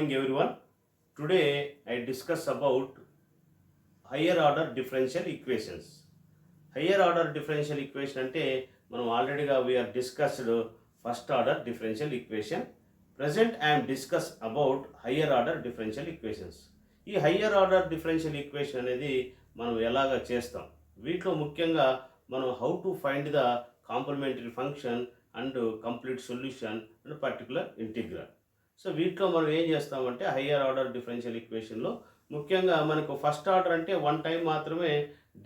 morning everyone. Today I discuss about higher order differential equations. Higher order differential equation అంటే మనం ఆల్రెడీగా we are discussed first order differential equation. Present I am discuss about higher order differential equations. ఈ higher order differential equation అనేది మనం ఎలాగ చేస్తాం, వీటిలో ముఖ్యంగా మనం how to find the complementary function and complete solution and particular integral. So వీటిలో మనం ఏం చేస్తామంటే హయ్యర్ ఆర్డర్ డిఫరెన్షియల్ ఈక్వేషన్లో ముఖ్యంగా మనకు ఫస్ట్ ఆర్డర్ అంటే వన్ టైం మాత్రమే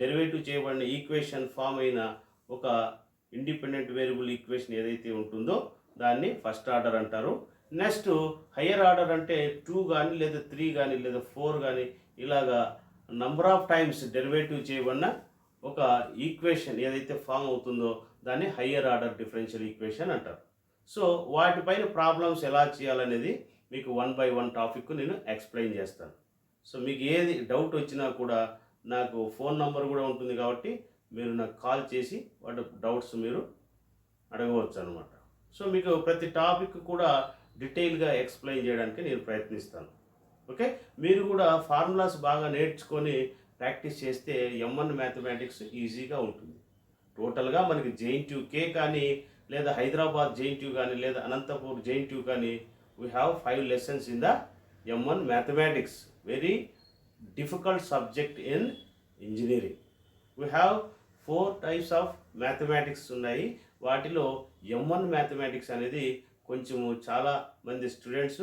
డెరివేటివ్ చేయబడిన ఈక్వేషన్ ఫామ్ అయిన ఒక ఇండిపెండెంట్ వేరియబుల్ ఈక్వేషన్ ఏదైతే ఉంటుందో దాన్ని ఫస్ట్ ఆర్డర్ అంటారు. నెక్స్ట్ హయ్యర్ ఆర్డర్ అంటే 2 కానీ లేదా 3 కానీ లేదా 4 కానీ ఇలాగా నంబర్ ఆఫ్ టైమ్స్ డెరివేటివ్ చేయబడిన ఒక ఈక్వేషన్ ఏదైతే ఫామ్ అవుతుందో దాన్ని హయ్యర్ ఆర్డర్ డిఫరెన్షియల్ ఈక్వేషన్ అంటారు. సో వాటిపైన ప్రాబ్లమ్స్ ఎలా చేయాలనేది మీకు 1 by 1 టాపిక్ నేను ఎక్స్ప్లెయిన్ చేస్తాను. సో మీకు ఏది డౌట్ వచ్చినా కూడా నాకు ఫోన్ నంబర్ కూడా ఉంటుంది కాబట్టి మీరు నాకు కాల్ చేసి వాటి డౌట్స్ మీరు అడగవచ్చు అనమాట. సో మీకు ప్రతి టాపిక్ కూడా డీటెయిల్గా ఎక్స్ప్లెయిన్ చేయడానికి నేను ప్రయత్నిస్తాను. ఓకే, మీరు కూడా ఫార్ములాస్ బాగా నేర్చుకొని ప్రాక్టీస్ చేస్తే M1 మ్యాథమెటిక్స్ ఈజీగా ఉంటుంది. టోటల్గా మనకి JNTUK కానీ లేదా హైదరాబాద్ JNTU కానీ లేదా అనంతపూర్ JNTU కానీ we have 5 lessons in the M1 mathematics. Very difficult subject in engineering. We have 4 types of mathematics ఉన్నాయి. వాటిలో M1 మ్యాథమెటిక్స్ అనేది కొంచెము చాలా మంది స్టూడెంట్స్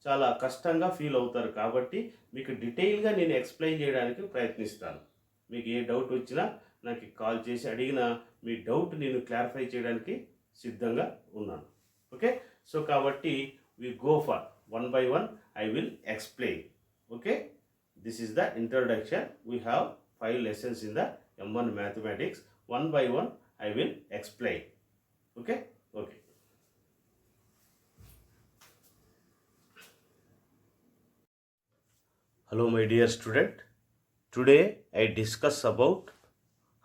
చాలా కష్టంగా ఫీల్ అవుతారు కాబట్టి మీకు డీటెయిల్గా నేను ఎక్స్ప్లెయిన్ చేయడానికి ప్రయత్నిస్తాను. మీకు ఏ డౌట్ వచ్చినా నాకు కాల్ చేసి అడిగిన మీ డౌట్ నేను క్లారిఫై చేయడానికి సిద్ధంగా ఉన్నాను. ఓకే, సో కాబట్టి we go for 1 by 1 I will explain. Okay, this is the introduction. We have 5 lessons in the M1 mathematics. 1 by 1 I will explain. Okay okay Hello my dear student. Today I discuss about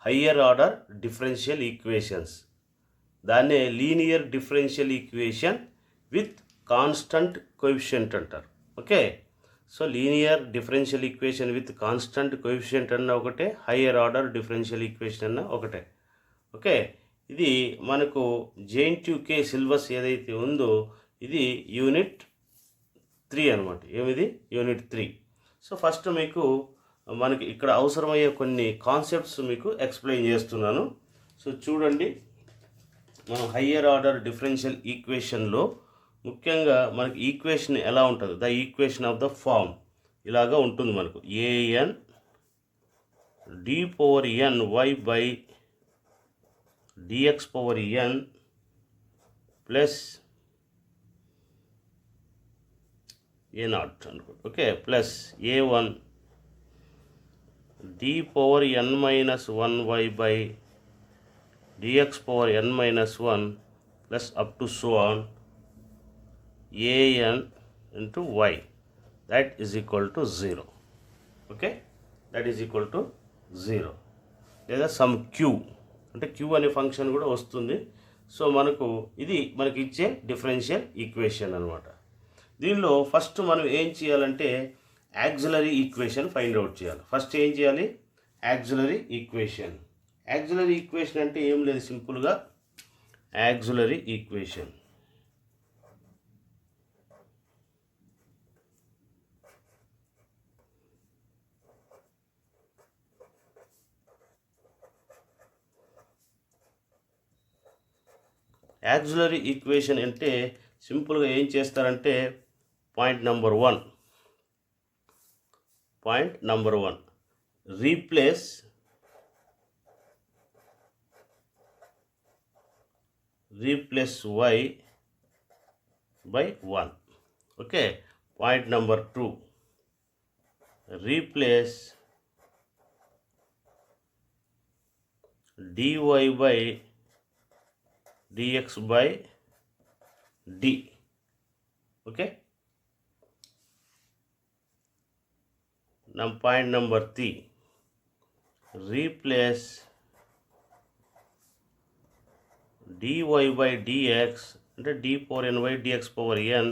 higher order differential equations. దాన్నే linear differential equation with constant coefficient అంటారు. Okay, so linear differential equation with constant coefficient అన్న ఒకటే, higher order differential equation అన్న ఒకటే. Okay, ఇది మనకు JNTUK syllabus ఏదైతే ఉందో ఇది యూనిట్ 3 అనమాట. ఏమిది? యూనిట్ 3. సో ఫస్ట్ మీకు మనకి ఇక్కడ అవసరమయ్యే కొన్ని కాన్సెప్ట్స్ మీకు ఎక్స్ప్లెయిన్ చేస్తున్నాను. సో చూడండి, మనం హయ్యర్ ఆర్డర్ డిఫరెన్షియల్ ఈక్వేషన్లో ముఖ్యంగా మనకి ఈక్వేషన్ ఎలా ఉంటుంది, the equation of the form ఇలాగా ఉంటుంది మనకు. an d⁴n y by dx⁴n plus a0 అనుకో. Okay, plus a1 d⁴n - 1y by dx⁴n - 1 plus up to so on an into y that is equal to 0. Okay, that is equal to 0 లేదా some q అంటే q అనే function కూడా వస్తుంది. So మనకు ఇది మనకి ఇచ్చే డిఫరెన్షియల్ ఈక్వేషన్ అనమాట. దీనిలో ఫస్ట్ మనం ఏం చేయాలంటే యాక్సిలరీ ఈక్వేషన్ ఫైండ్ అవుట్ చేయాలి. ఫస్ట్ ఏం చేయాలి? Auxiliary equation. యాక్సిలరీ ఈక్వేషన్ అంటే ఏం లేదు, సింపుల్గా యాక్సిలరీ ఈక్వేషన్. యాక్సిలరీ ఈక్వేషన్ అంటే సింపుల్గా ఏం చేస్తారంటే point number 1 replace y by 1. Okay, point number 2 replace dy by dx by d. Okay, point number 3 replace dy by dx అంటే d⁴ ny dx⁴n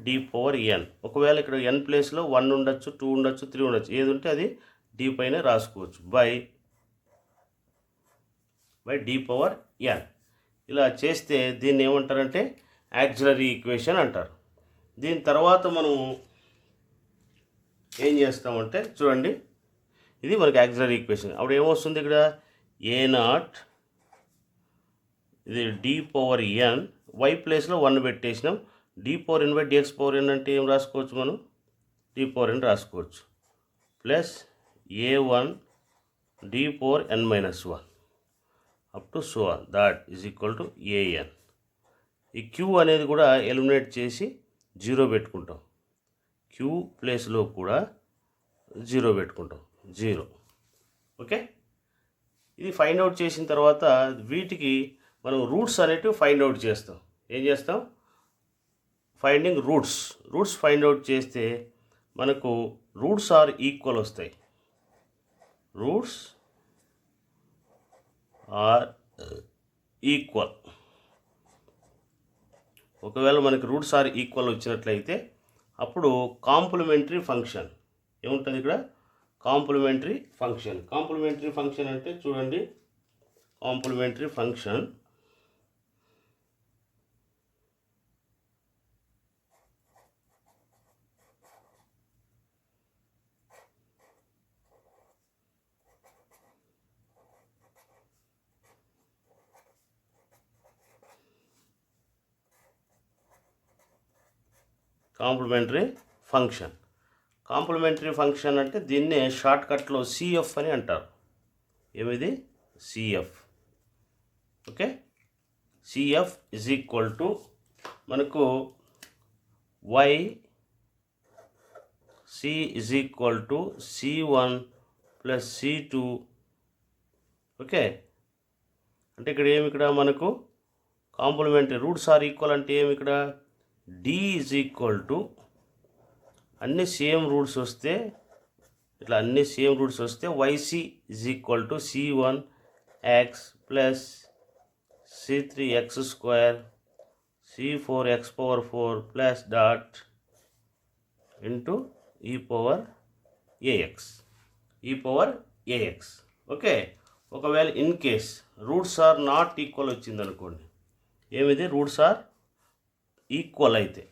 D power ఎన్. ఒకవేళ ఇక్కడ ఎన్ ప్లేస్లో 1 ఉండొచ్చు, 2 ఉండొచ్చు, 3 ఉండొచ్చు, ఏది ఉంటే అది డి పైన రాసుకోవచ్చు బై డి పవర్ ఎన్. ఇలా చేస్తే దీన్ని ఏమంటారంటే యాక్సిలరీ ఈక్వేషన్ అంటారు. దీని తర్వాత మనం ఏం చేస్తామంటే చూడండి, ఇది మనకి యాక్సిలరీ ఈక్వేషన్. అప్పుడు ఏమొస్తుంది ఇక్కడ ఏ నాట్, ఇది డి పవర్ ఎన్, వై ప్లేస్లో 1 పెట్టేసినాం. D power n by dx power n అంటే ఏం రాసుకోవచ్చు మనం, డి పవర్ ఎన్ రాసుకోవచ్చు, plus a one D power n minus 1 up to so on that is equal to a n. E Q అనేది కూడా eliminate చేసి 0 పెట్టుకుంటాం. క్యూ ప్లేస్లో కూడా 0 పెట్టుకుంటాం, 0. ఓకే, ఇది ఫైండ్ అవుట్ చేసిన తర్వాత వీటికి మనం రూట్స్ అనేటివి ఫైండ్ అవుట్ చేస్తాం. ఏం చేస్తాం, ఫైండింగ్ రూట్స్ ఫైండ్ అవుట్ చేస్తే మనకు రూట్స్ ఆర్ ఈక్వల్ వస్తాయి. Roots are equal. ఒకవేళ మనకి రూట్స్ ఆర్ ఈక్వల్ వచ్చినట్లయితే అప్పుడు కాంప్లిమెంటరీ ఫంక్షన్ ఏముంటుంది ఇక్కడ, కాంప్లిమెంటరీ ఫంక్షన్ అంటే చూడండి, కాంప్లిమెంటరీ ఫంక్షన్ కాంప్లిమెంటరీ ఫంక్షన్ అంటే దీన్నే షార్ట్కట్లో సిఎఫ్ అని అంటారు. ఏమిది, CF. Okay, CF is equal to మనకు y c is equal to C1 plus C2. Okay, అంటే ఇక్కడ ఏమి, ఇక్కడ మనకు కాంప్లిమెంటరీ రూట్స్ ఆర్ ఈక్వల్ అంటే ఏమి, ఇక్కడ డి ఈజ్ ఈక్వల్ టు అన్ని సేమ్ రూట్స్ వస్తే, ఇట్లా అన్ని సేమ్ రూట్స్ వస్తే YC is equal to C1 X plus C3 X square C4 X power 4 plus dot into E power AX. Okay, ఒకవేళ in case roots are not equal వచ్చింది అనుకోండి, ఏమిది roots are equal అయితే,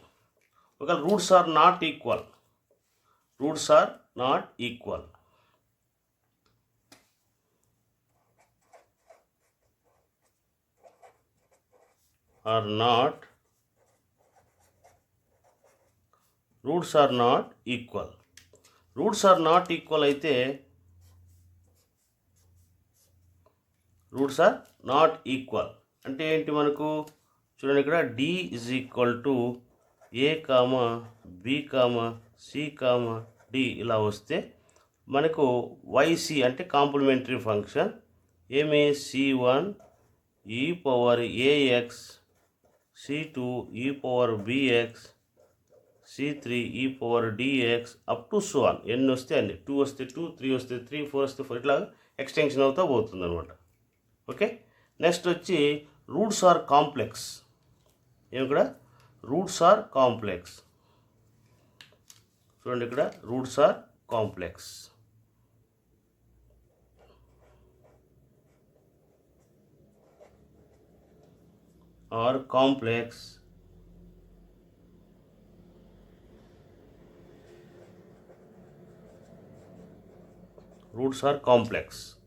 ఒకవేళ roots are not equal అయితే అంటే ఏంటి మనకు చూడండి, ఇక్కడ D is equal to A comma B comma C comma D ఇలా వస్తే మనకు వైసి అంటే కాంప్లిమెంటరీ ఫంక్షన్ ఏమి, C1 ఈ పవర్ ఏఎక్స్, C2 ఈ power BX, C3 E power DX up to so on. ఎన్ని వస్తే అన్ని, 2 వస్తే 2, 3 వస్తే 3, 4 వస్తే 4, ఇట్లా ఎక్స్టెన్షన్ అవుతూ పోతుంది అనమాట. ఓకే, నెక్స్ట్ వచ్చి రూట్స్ ఆర్ కాంప్లెక్స్. ఏమి ఇక్కడ రూట్స్ ఆర్ కాంప్లెక్స్, చూడండి ఇక్కడ roots are complex.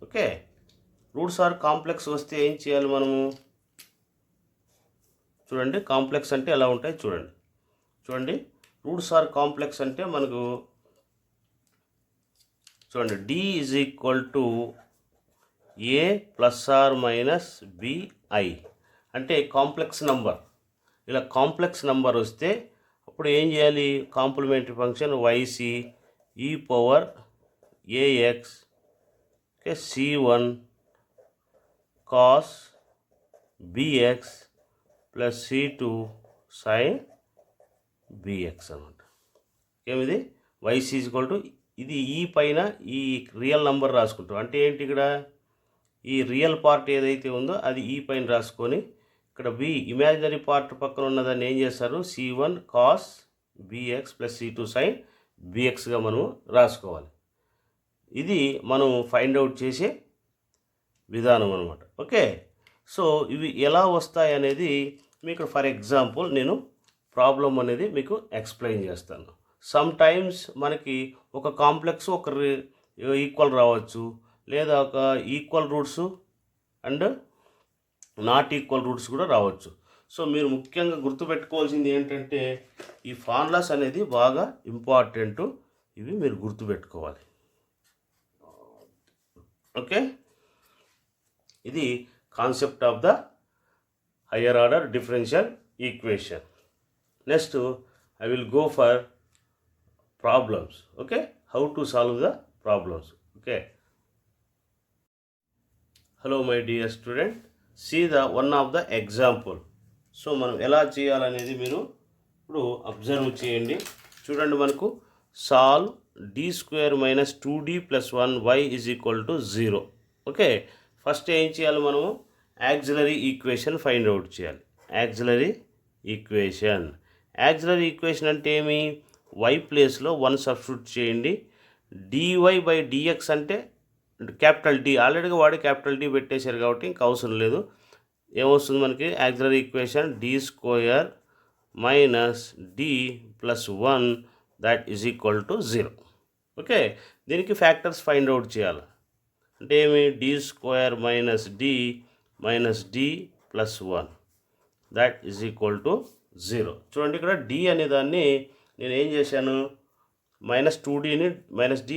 Okay, roots are complex వస్తే ఏం చేయాలి మనము, చూడండి కాంప్లెక్స్ అంటే ఎలా ఉంటాయి చూడండి. రూట్స్ ఆర్ కాంప్లెక్స్ అంటే మనకు చూడండి, D is equal to A plus or minus BI అంటే కాంప్లెక్స్ నంబర్. ఇలా కాంప్లెక్స్ నంబర్ వస్తే అప్పుడు ఏం చేయాలి, complementary function YC E power AX C1 cos BX plus C2 sine BX అనమాట. ఏమిది వైసి ఈక్వల్ టు ఇది ఈ పైన ఈ రియల్ నంబర్ రాసుకుంటాం. అంటే ఏంటి, ఇక్కడ ఈ రియల్ పార్ట్ ఏదైతే ఉందో అది ఈ పైన రాసుకొని ఇక్కడ బి ఇమాజినరీ పార్ట్ పక్కన ఉన్నదాన్ని ఏం చేస్తారు, C1 cos bx plus c2 sine bxగా మనం రాసుకోవాలి. ఇది మనం ఫైండ్ అవుట్ చేసే విధానం అనమాట. ఓకే, సో ఇవి ఎలా వస్తాయి అనేది మీకు ఫర్ ఎగ్జాంపుల్ నేను ప్రాబ్లం అనేది మీకు ఎక్స్ప్లెయిన్ చేస్తాను. సమ్ టైమ్స్ మనకి ఒక కాంప్లెక్స్ ఒక ఈక్వల్ రావచ్చు, లేదా ఒక equal roots and not equal roots కూడా రావచ్చు. సో మీరు ముఖ్యంగా గుర్తుపెట్టుకోవాల్సింది ఏంటంటే ఈ ఫార్ములాస్ అనేది బాగా ఇంపార్టెంట్, ఇవి మీరు గుర్తుపెట్టుకోవాలి. ఓకే, ఇది concept of the higher order differential equation. Next I will go for problems. Okay, how to solve the problems. Okay, hello my dear student, see the one of the example. So మనం ఎలా చేయాలనేది మీరు ఇప్పుడు observe చేయండి. చూడండి, మనకు solve d² minus 2d plus 1y is equal to 0. Okay, first ఏం చేయాలి, మనము యాక్సిలరీ ఈక్వేషన్ ఫైండ్ అవుట్ చేయాలి. యాక్సిలరీ ఈక్వేషన్ అంటే ఏమి, y ప్లేస్లో 1 సబ్స్టిట్యూట్ చేయండి. dy బై dx అంటే క్యాపిటల్ D, ఆల్రెడీగా వాడి క్యాపిటల్ D పెట్టేశారు కాబట్టి ఇంకా అవసరం లేదు. ఏమొస్తుంది మనకి, auxiliary equation d² minus d plus 1 that is equal to 0. Okay, దీనికి ఫ్యాక్టర్స్ ఫైండ్ అవుట్ చేయాలి. అంటే ఏమి, d² minus d plus 1 that is equal to 0. చూడండి, ఇక్కడ d అనే దాన్ని నేను ఏం చేశాను, -2dని -d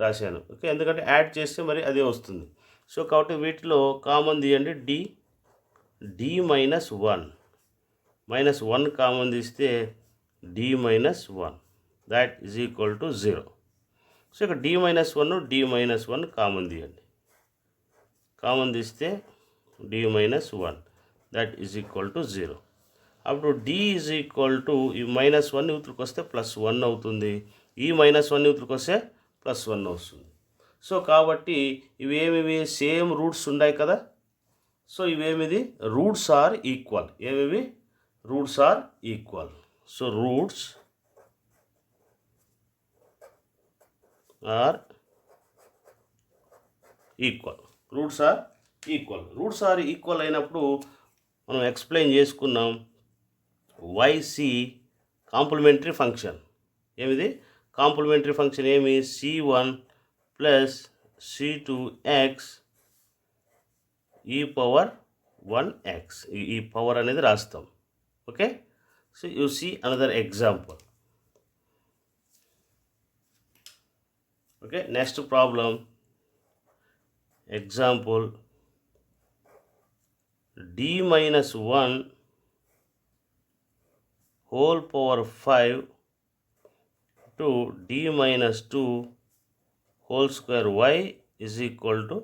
రాశాను. ఓకే, ఎందుకంటే యాడ్ చేస్తే మరి అదే వస్తుంది. సో కాబట్టి వీటిలో కామన్ తీయండి, d మైనస్ 1 కామన్ తీస్తే d minus 1 that is equal to 0. So ఇక్కడ d మైనస్ 1 కామన్ తీయండి. కామన్ తీస్తే d minus 1 that is equal to 0. అప్పుడు d ఈజ్ ఈక్వల్ టు ఈ -1 యూత్రికి వస్తే +1 అవుతుంది, ఈ -1 యూత్రికి వస్తే +1 వస్తుంది. సో కాబట్టి ఇవేమివి సేమ్ రూట్స్ ఉన్నాయి కదా. సో ఇవేమిది రూట్స్ ఆర్ ఈక్వల్. ఏమివి roots are equal. So roots are equal. Roots are equal అయినప్పుడు మనం ఎక్స్ప్లెయిన్ చేసుకున్నాం YC కాంప్లిమెంటరీ ఫంక్షన్. ఏమిది కాంప్లిమెంటరీ ఫంక్షన్, ఏమి C1 plus C2x e power 1x. ఈ పవర్ అనేది రాస్తాం. Okay, so you see another example. Okay, next problem example d minus 1 whole power 5 to d minus 2 whole square y is equal to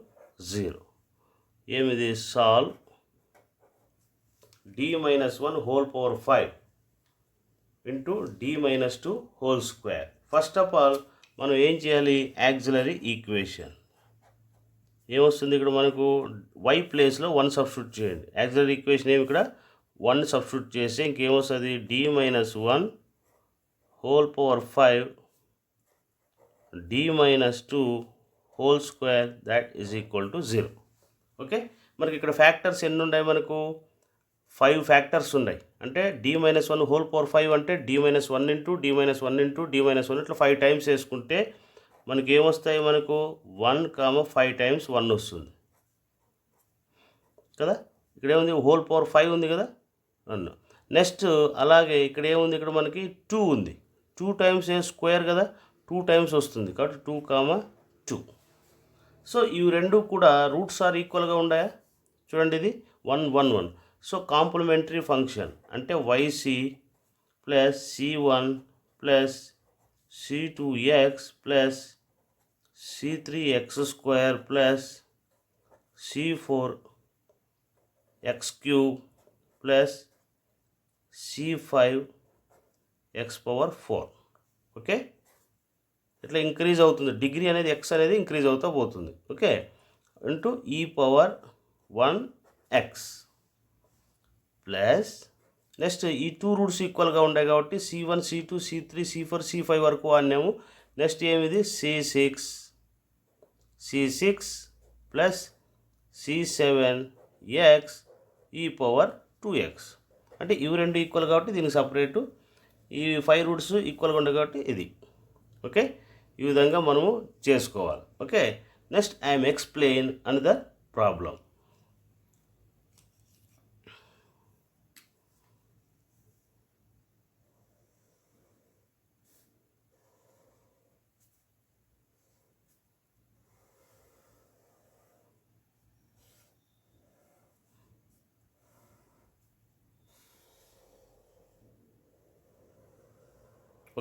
0. ఏమిది, solve d minus 1 whole power 5 into d minus 2 whole square. First of all మనం ఏం చేయాలి, auxiliary equation ఏమొస్తుంది, ఇక్కడ మనకు y ప్లేస్లో 1 substitute చేయండి. Auxiliary equation ఏమి, ఇక్కడ 1 సబ్స్టిట్యూట్ చేస్తే ఇంకేమొస్తుంది, d minus 1 whole power 5 d minus 2 whole square that is equal to 0. Okay, మనకి ఇక్కడ ఫ్యాక్టర్స్ ఎన్ని ఉన్నాయి, మనకు 5 ఫ్యాక్టర్స్ ఉన్నాయి. అంటే d మైనస్ 1 హోల్ పవర్ 5 అంటే d minus 1 into d minus 1 into d minus 1 ఇట్లా 5 టైమ్స్ వేసుకుంటే మనకి ఏమొస్తాయి, మనకు 1,5 టైమ్స్ 1 వస్తుంది కదా. ఇక్కడ ఏముంది, హోల్ పవర్ 5 ఉంది కదా 1. నెక్స్ట్ అలాగే ఇక్కడ ఏముంది, ఇక్కడ మనకి 2 ఉంది. 2 టైమ్స్ స్క్వేర్ కదా, 2 టైమ్స్ వస్తుంది కాబట్టి 2,2. సో ఇవి రెండు కూడా రూట్స్ ఆర్ ఈక్వల్గా ఉన్నాయా, చూడండి ఇది 1 1 1. సో కాంప్లిమెంటరీ ఫంక్షన్ అంటే YC plus C1 plus C2x plus C3x² plus C4x³ plus C5x⁴. Okay, ఇట్లా ఇంక్రీజ్ అవుతుంది, డిగ్రీ అనేది x అనేది ఇంక్రీజ్ అవుతూ పోతుంది. Okay, into e⁻1x plus next ఈ 2 రూట్స్ ఈక్వల్గా ఉంటాయి కాబట్టి C1 C2 C3 C4 C5 వరకు వాడినాము. నెక్స్ట్ ఏమిది C6 ప్లస్ C7x e⁻2x. అంటే ఇవి రెండు ఈక్వల్ కాబట్టి దీనికి సపరేటు, ఈ 5 రూట్స్ ఈక్వల్గా ఉంటాయి కాబట్టి ఇది. ఓకే, ఈ విధంగా మనము చేసుకోవాలి. Okay, next I'm explain another problem.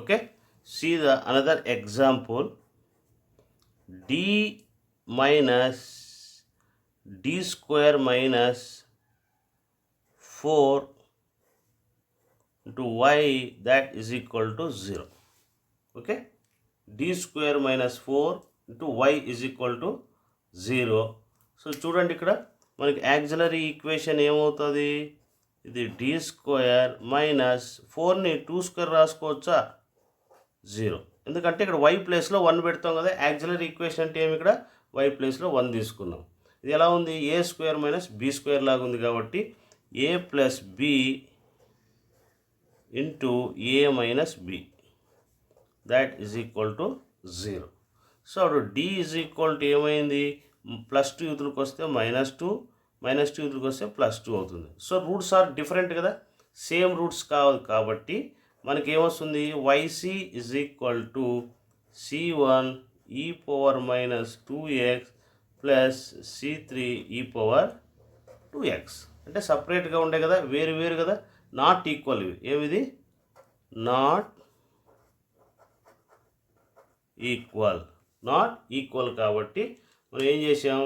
Okay, see the another example. D minus D square minus 4 into y that is equal to 0. Okay, D square minus 4 into y is equal to 0. So చూడండి ఇక్కడ మనకి auxiliary equation ఏమవుతుంది, ఇది D square minus 4ని 2 square రాసుకోవచ్చా, 0. ఎందుకంటే ఇక్కడ y ప్లేస్లో 1 పెడతాం కదా. యాక్సిలరీ ఈక్వేషన్ అంటే ఏమి, ఇక్కడ y ప్లేస్లో 1 తీసుకున్నాం. ఇది ఎలా ఉంది, A square minus B square లాగా ఉంది కాబట్టి a plus B into A minus B that is equal to 0. So అప్పుడు d ఈజ్ ఈక్వల్ టు ఏమైంది, +2 యూతులకు వస్తే -2, -2 యూతులకు వస్తే +2 అవుతుంది. సో రూట్స్ ఆర్ డిఫరెంట్ కదా, సేమ్ రూట్స్ కావాలి కాబట్టి మనకి ఏమొస్తుంది, yc is equal to c1 e⁻2x plus c3 e⁻2x. అంటే సపరేట్గా ఉండే కదా, వేరు వేరు కదా, నాట్ ఈక్వల్. ఇవి ఏమిది, నాట్ ఈక్వల్ కాబట్టి మనం ఏం చేసాం,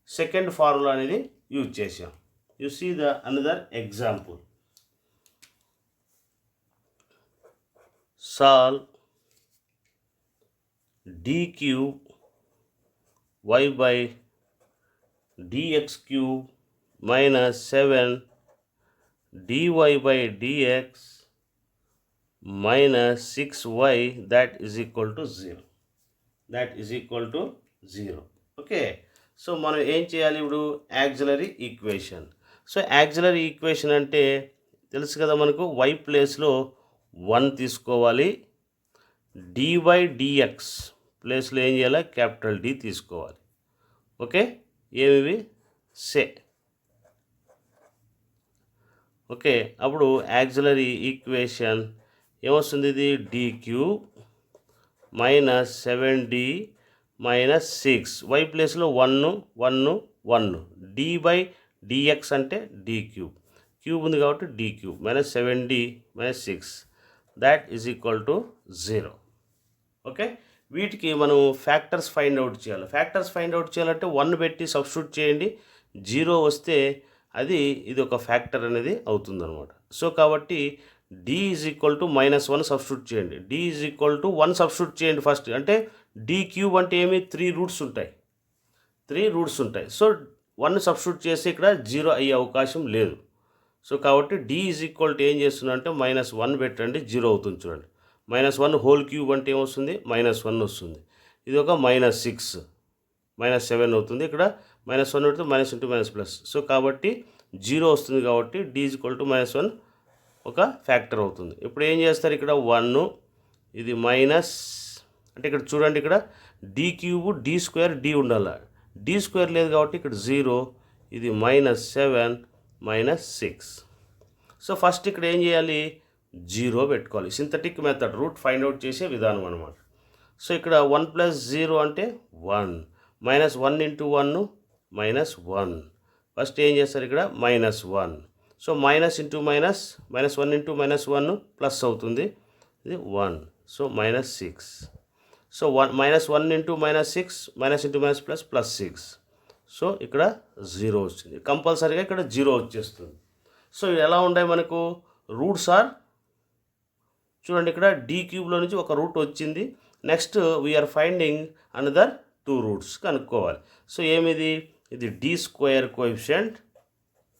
సెకండ్ ఫార్ములా అనేది యూజ్ చేసాం. You see the another example. Solve d cube y by dx cube minus 7 dy by dx minus 6y that is equal to 0. Okay, so మనం ఏం చేయాలి ఇప్పుడు, auxiliary equation. So auxiliary equation అంటే తెలుసు కదా మనకు, y ప్లేస్లో 1 తీసుకోవాలి, dy dx ప్లేస్లో ఏం చేయాలి, క్యాపిటల్ D తీసుకోవాలి. ఓకే, ఏమివి సే. ఓకే, అప్పుడు యాక్సిలరీ ఈక్వేషన్ ఏమొస్తుంది, ఇది d cube minus 7d minus 6, y ప్లేస్లో 1 dy dx అంటే d క్యూబ్ ఉంది కాబట్టి d cube minus 7d minus 6 that is equal to 0. Okay, వీటికి మనం ఫ్యాక్టర్స్ ఫైండ్ అవుట్ చేయాలి. ఫ్యాక్టర్స్ ఫైండ్ అవుట్ చేయాలంటే 1 పెట్టి సబ్స్టిట్యూట్ చేయండి, 0 వస్తే ఇది ఒక ఫ్యాక్టర్ అనేది అవుతుందన్నమాట. సో కాబట్టి d is equal to -1 substitute చేయండి, d is equal to 1 substitute చేయండి ఫస్ట్. అంటే d క్యూబ్ అంటే ఏమి, 3 రూట్స్ ఉంటాయి. సో 1 సబ్స్టిట్యూట్ చేసి ఇక్కడ 0 అయ్యే అవకాశం లేదు. సో కాబట్టి d ఈజ్ ఈక్వల్ టు ఏం చేస్తున్నా అంటే -1 పెట్టండి, 0 అవుతుంది. చూడండి, -1 హోల్ క్యూబ్ అంటే ఏమొస్తుంది, -1 వస్తుంది. ఇది ఒక -6 -7 అవుతుంది. ఇక్కడ -1 పెడితే minus into minus plus. So కాబట్టి 0 వస్తుంది కాబట్టి d ఈజ్ ఈక్వల్ టు -1 ఒక ఫ్యాక్టర్ అవుతుంది. ఇప్పుడు ఏం చేస్తారు, ఇక్కడ 1 ఇది మైనస్, అంటే ఇక్కడ చూడండి, ఇక్కడ d cube d square d ఉండాలి, d స్క్వేర్ లేదు కాబట్టి ఇక్కడ 0, ఇది -7 -6. సో ఫస్ట్ ఇక్కడ ఏం చేయాలి, 0 పెట్టుకోవాలి. Synthetic method, route find out చేసే విధానం అనమాట. సో ఇక్కడ 1 + 0 అంటే 1, -1 ఇంటూ 1 -1. ఫస్ట్ ఏం చేస్తారు, ఇక్కడ -1. So minus into minus, -1 into -1 plus అవుతుంది, ఇది 1. So -6. So -1 into -6 minus into minus plus 6. So ఇక్కడ 0 వచ్చింది, కంపల్సరీగా ఇక్కడ 0 వచ్చేస్తుంది. సో ఎలా ఉన్నాయి మనకు రూట్స్ ఆర్, చూడండి ఇక్కడ d క్యూబ్లో నుంచి ఒక రూట్ వచ్చింది. Next we are finding another 2 roots కనుక్కోవాలి. సో ఏమిది, ఇది d square coefficient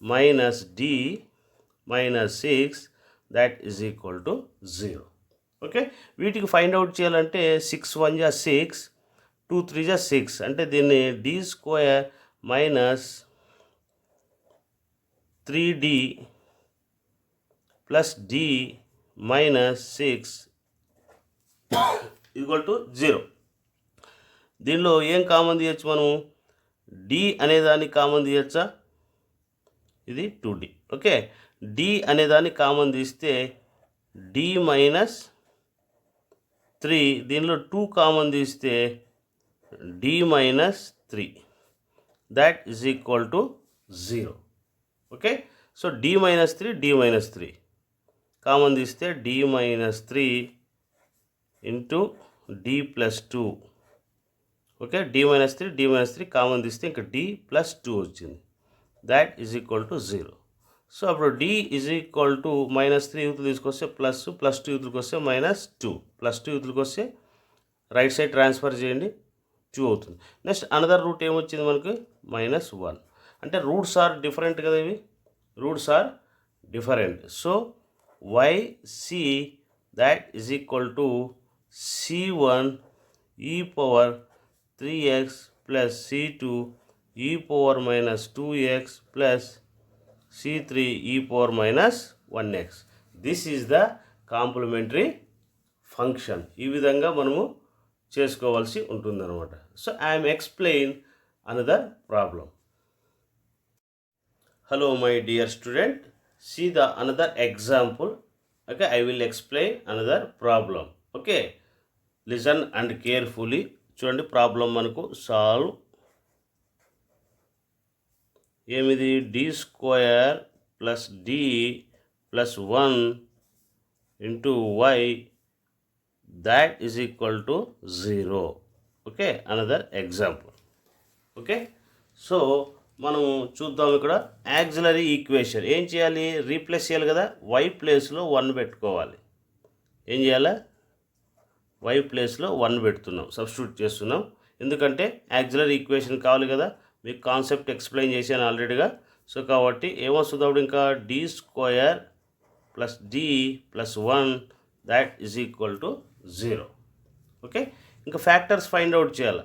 minus d minus 6 that is equal to 0. Okay, వీటికి ఫైండ్ అవుట్ చేయాలంటే 6 1 జా 6, 2 3 జా 6, అంటే దీన్ని d square minus 3d plus d minus 6 equal to 0. దీనిలో ఏం కామన్ తీయచ్చు మనం? d అనేదాన్ని కామన్ తీయచ్చా? ఇది 2d. ఓకే, d అనేదాన్ని కామన్ తీస్తే d మైనస్ 3, దీనిలో 2 కామన్ తీస్తే d minus 3 that is equal to 0. Okay, so d minus 3 d minus 3 common తీస్తే d minus 3 into d plus 2. Okay, d minus 3 d minus 3 common తీస్తే ఇంకా d plus 2 వచ్చింది, that is equal to 0. So అప్పుడు d is equal to minus 3 యూతులు తీసుకొస్తే plus, plus 2 యూతులకు వస్తే minus 2, plus 2 యూతులకు వస్తే right side transfer చేయండి, 2 అవుతుంది. నెక్స్ట్ అనదర్ రూట్ ఏమొచ్చింది మనకు? మైనస్ 1. అంటే రూట్స్ ఆర్ డిఫరెంట్ కదా, ఇవి రూట్స్ are different. So yc that is equal to c1 e power 3x plus c2 e power minus 2x plus c3 e power minus 1x. This is the complementary function. ఈ విధంగా మనము చేసుకోవాల్సి ఉంటుందన్నమాట. So I'm explain another problem. Hello my dear student, see the another example. Okay, I will explain another problem. Okay, listen and carefully. చూడండి, problem మనకు solve. ఏమిది? d square plus d plus 1 into y that is equal to 0. Okay, another example. Okay, so మనం చూద్దాం. ఇక్కడ auxiliary equation ఏం చేయాలి? Replace చేయాలి కదా, y ప్లేస్లో 1 పెట్టుకోవాలి. ఏం చేయాలి? y ప్లేస్లో 1 పెడుతున్నాం, సబ్స్టిట్యూట్ చేస్తున్నాం. ఎందుకంటే యాక్సిలరీ ఈక్వేషన్ కావాలి కదా, మీకు కాన్సెప్ట్ ఎక్స్ప్లెయిన్ చేశాను ఆల్రెడీగా. సో కాబట్టి ఏమొస్తుంది అప్పుడు? ఇంకా d square plus d plus 1 that is equal to 0. Okay, ఇంకా ఫ్యాక్టర్స్ ఫైండ్ అవుట్ చేయాలి.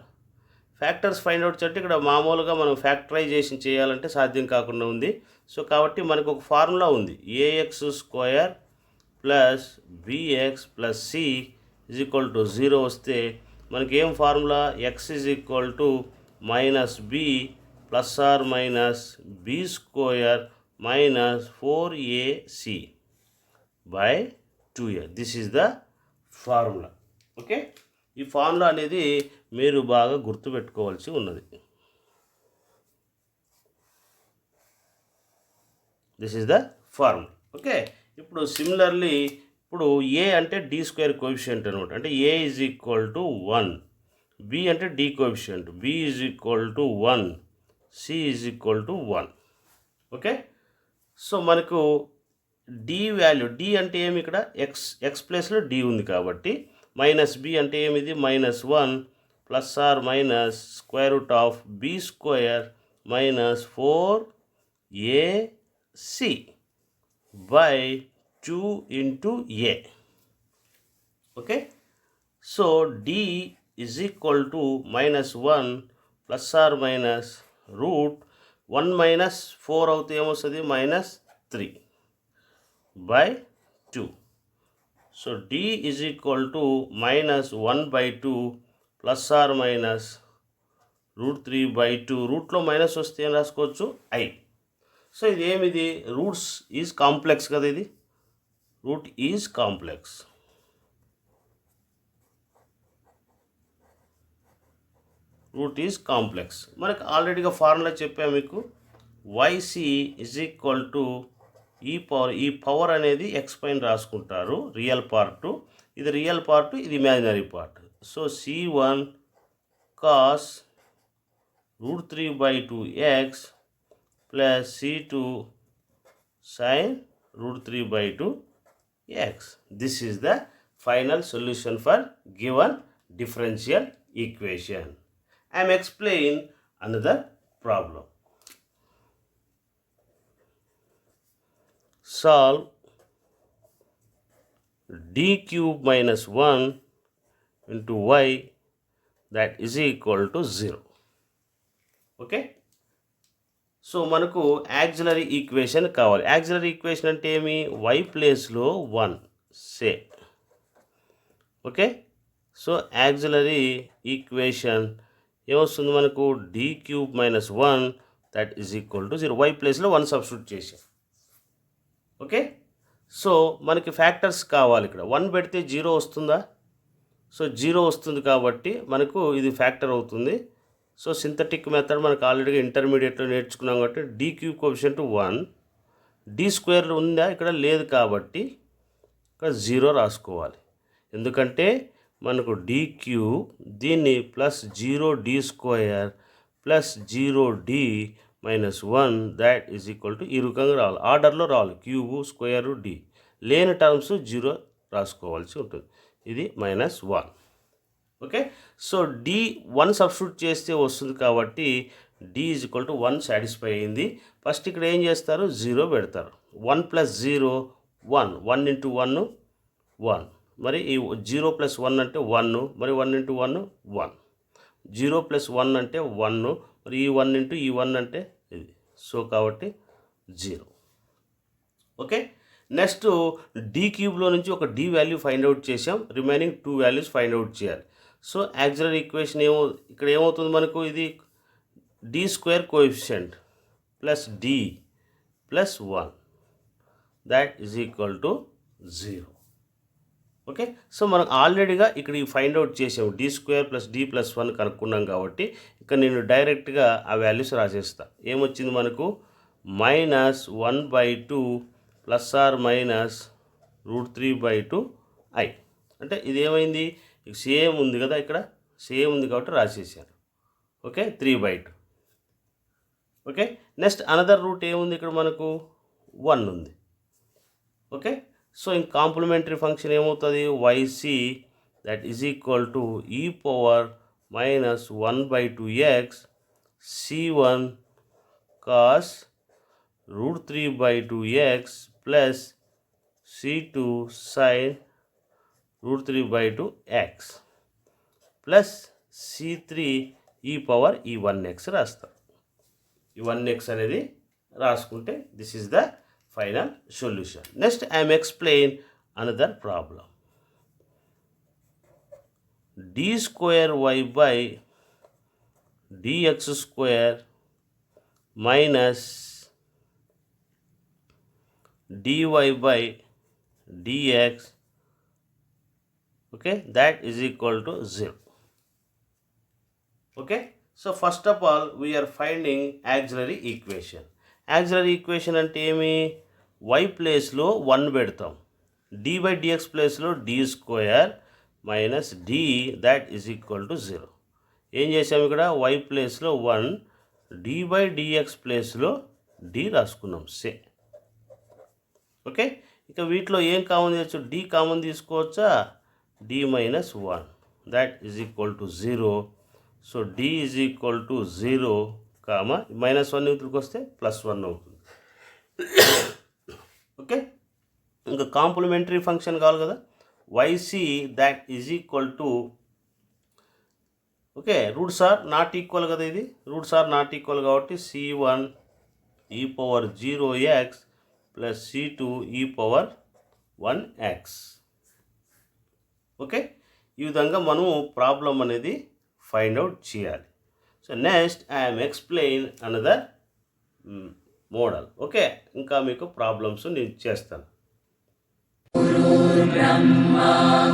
ఫ్యాక్టర్స్ ఫైండ్ అవుట్ చేయాలంటే ఇక్కడ మామూలుగా మనం ఫ్యాక్టరైజేషన్ చేయాలంటే సాధ్యం కాకుండా ఉంది. సో కాబట్టి మనకు ఒక ఫార్ములా ఉంది, ax square plus bx plus c is equal to 0 వస్తే మనకి ఏం formula? x is equal to minus b plus or minus b square minus 4ac by 2a. This is the formula. Okay, ఈ formula అనేది మీరు బాగా గుర్తుపెట్టుకోవాల్సి ఉన్నది. This is the formula. Okay, ఇప్పుడు సిమిలర్లీ ఇప్పుడు ఏ అంటే డి స్క్వేర్ కోఎఫిషియంట్ అనమాట. అంటే A is equal to 1, B అంటే D coefficient, B is equal to 1, C is equal to 1. Okay, so మనకు డి వాల్యూ, డి అంటే ఏమి? ఇక్కడ ఎక్స్ ప్లేస్లో డి ఉంది కాబట్టి మైనస్ బి అంటే ఏమిది? Minus 1 plus or minus square root of B square minus 4ac by 2 into A. Okay, so D is equal to minus 1 plus or minus root 1 minus 4 అవుతే ఏమొస్తుంది? Minus 3 by 2. So d is equal to minus 1/2 plus or minus root 3/2. రూట్లో minus వస్తే ఏం రాసుకోవచ్చు? i. So ఇది ఏమిది? Roots is complex కదా, ఇది root is complex. Root is complex. మనకు ఆల్రెడీగా ఫార్ములా చెప్పాము మీకు, yc is equal to E power అనేది ఎక్స్ పైన రాసుకుంటారు, రియల్ పార్ట్. ఇది రియల్ పార్ట్, ఇది imaginary part. So c1 cos root 3/2x plus c2 sine root 3/2x. This is the final solution for given differential equation. I am explain another problem. solve d cube minus 1 into y that is equal to 0. Okay, so మనకు auxiliary equation కావాలి. Auxiliary equation అంటే ఏమి? y ప్లేస్లో 1 సే. Okay, so auxiliary equation ఏమొస్తుంది మనకు? d cube minus 1 that is equal to 0. y ప్లేస్లో 1 substitute చేసాం. Okay, so మనకి ఫ్యాక్టర్స్ కావాలి. ఇక్కడ 1 పెడితే 0 వస్తుందా? సో 0 వస్తుంది కాబట్టి మనకు ఇది ఫ్యాక్టర్ అవుతుంది. సో సింథటిక్ మెథడ్ మనకు ఆల్రెడీగా ఇంటర్మీడియట్లో నేర్చుకున్నాం కాబట్టి d cube coefficient 1, d square ఉందా? ఇక్కడ లేదు కాబట్టి ఇక్కడ 0 రాసుకోవాలి. ఎందుకంటే మనకు d క్యూబ్ దీన్ని ప్లస్ 0d స్క్వేర్ plus 0d minus 1 that is equal to ఈ రకంగా రావాలి. ఆర్డర్లో రావాలి. క్యూబు స్క్వేరు డి లేని టర్మ్స్ 0 రాసుకోవాల్సి ఉంటుంది. ఇది minus 1. Okay, so D 1 substitute చేస్తే వస్తుంది కాబట్టి D is equal to 1 satisfy అయింది. ఫస్ట్ ఇక్కడ ఏం చేస్తారు? 0 పెడతారు. 1 ప్లస్ 0 1, 1 ఇంటూ 1 1, మరి ఈ 0 ప్లస్ 1 అంటే 1, మరి 1 ఇంటూ 1 1, 0 ప్లస్ 1 అంటే 1, మరి ఈ 1 ఇంటూ ఈ 1 అంటే ఇది. సో కాబట్టి 0. ఓకే, నెక్స్ట్ డి క్యూబ్లో నుంచి ఒక డి వాల్యూ ఫైండ్ అవుట్ చేసాం. రిమైనింగ్ 2 వాల్యూస్ ఫైండ్ అవుట్ చేయాలి. సో యాక్సిలరీ ఈక్వేషన్ ఇక్కడ ఏమవుతుంది మనకు? ఇది D square coefficient plus D plus 1 that is equal to 0. Okay, so మనం ఆల్రెడీగా ఇక్కడ ఈ ఫైండ్ అవుట్ చేసాము. D square plus D plus 1 కనుక్కున్నాం కాబట్టి ఇక్కడ నేను డైరెక్ట్గా ఆ వాల్యూస్ రాసేస్తా. ఏమొచ్చింది మనకు? Minus 1/2 plus or minus √3/2 i. అంటే ఇది ఏమైంది? సేమ్ ఉంది కదా, ఇక్కడ సేమ్ ఉంది కాబట్టి రాసేసాను. Okay, 3/2. Okay, next another root ఏముంది? ఇక్కడ మనకు 1 ఉంది. ఓకే, సో ఇంక కాంప్లిమెంటరీ ఫంక్షన్ ఏమవుతుంది? yc that is equal to e power minus 1/2x c1 cos √3/2x plus c2 sin √3/2x plus c3 e power ఈ 1x రాస్తాం. ఈ 1x అనేది రాసుకుంటే this is the final solution. Next I am explain another problem. d square y by dx square minus dy by dx, okay, that is equal to 0. Okay, so first of all we are finding auxiliary equation. Auxiliary equation అంటే ఏమి? y ప్లేస్లో 1 పెడతాం. d by dx ప్లేస్లో d square minus d that is equal to 0. ఏం చేసాము? ఇక్కడ y ప్లేస్లో 1, d by dx ప్లేస్లో d రాసుకున్నాం సే. ఓకే, ఇక వీటిలో ఏం కామన్ చేయొచ్చు? d కామన్ తీసుకోవచ్చా? d minus 1 that is equal to 0. So d is equal to 0 comma minus 1 న్యూట్రల్కి వస్తే ప్లస్ 1 అవుతుంది. ఓకే, ఇంకా కాంప్లిమెంటరీ ఫంక్షన్ కావాలి కదా, yc that is equal to, okay, roots are not equal కదా, ఇది రూట్స్ ఆర్ నాట్ ఈక్వల్ కాబట్టి c1 e power 0x plus c2 e power 1x. Okay, ఈ విధంగా మనము ప్రాబ్లం అనేది ఫైండ్ అవుట్ చేయాలి. So next I am explain another model. Okay, ఇంకా మీకు ప్రాబ్లమ్స్ నేను చేస్తాను. గురు బ్రహ్మ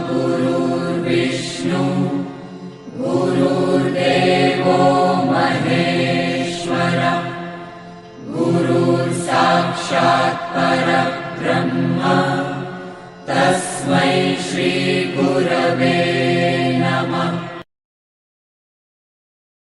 గురు విష్ణు గురుర్దేవో మహేశ్వర గురు సాక్షాత్ పరబ్రహ్మ తస్మై శ్రీ గురవే